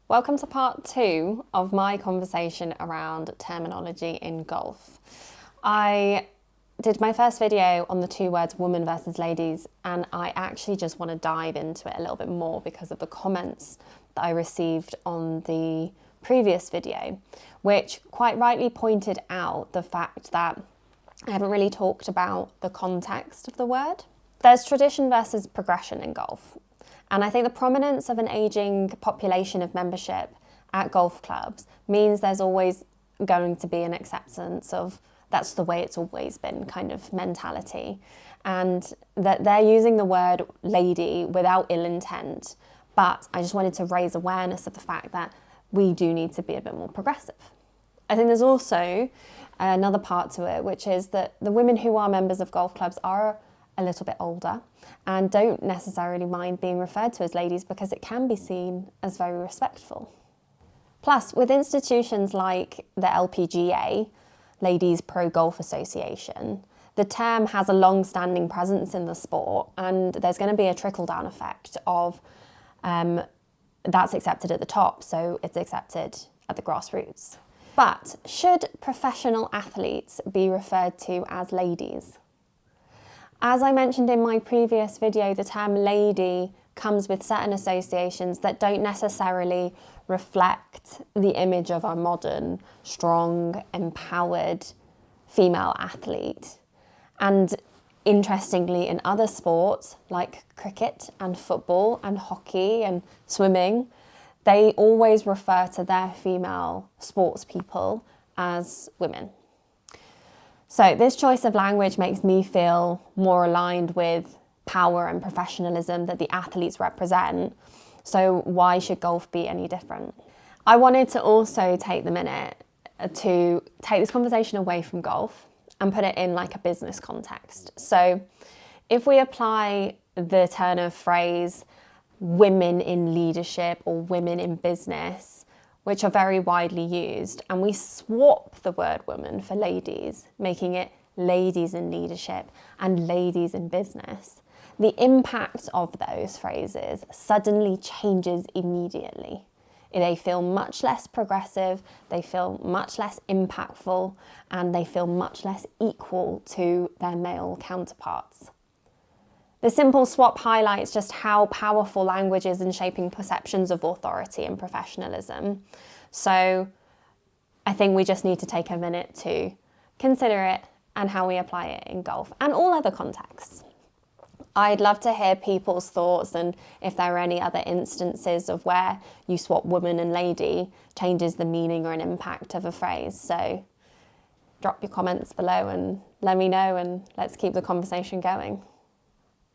Welcome to part 2 of my conversation around terminology in golf. I did my first video on the two words woman versus ladies, and I actually just want to dive into it a little bit more because of the comments that I received on the previous video, which quite rightly pointed out the fact that I haven't really talked about the context of the word. There's tradition versus progression in golf. And I think the prominence of an ageing population of membership at golf clubs means there's always going to be an acceptance of that's the way it's always been kind of mentality. And that they're using the word lady without ill intent. But I just wanted to raise awareness of the fact that we do need to be a bit more progressive. I think there's also another part to it, which is that the women who are members of golf clubs are a little bit older and don't necessarily mind being referred to as ladies because it can be seen as very respectful. Plus, with institutions like the LPGA, Ladies Pro Golf Association, the term has a long-standing presence in the sport, and there's going to be a trickle-down effect of that's accepted at the top, so it's accepted at the grassroots. But should professional athletes be referred to as ladies? As I mentioned in my previous video, the term lady comes with certain associations that don't necessarily reflect the image of a modern, strong, empowered female athlete. And interestingly, in other sports like cricket and football and hockey and swimming, they always refer to their female sports people as women. So this choice of language makes me feel more aligned with power and professionalism that the athletes represent. So why should golf be any different? I wanted to also take the minute to take this conversation away from golf and put it in like a business context. So if we apply the turn of phrase women in leadership or women in business, which are very widely used, and we swap the word woman for ladies, making it ladies in leadership and ladies in business, the impact of those phrases suddenly changes immediately. They feel much less progressive, they feel much less impactful, and they feel much less equal to their male counterparts. The simple swap highlights just how powerful language is in shaping perceptions of authority and professionalism. So I think we just need to take a minute to consider it and how we apply it in golf and all other contexts. I'd love to hear people's thoughts and if there are any other instances of where you swap woman and lady changes the meaning or an impact of a phrase. So drop your comments below and let me know, and let's keep the conversation going.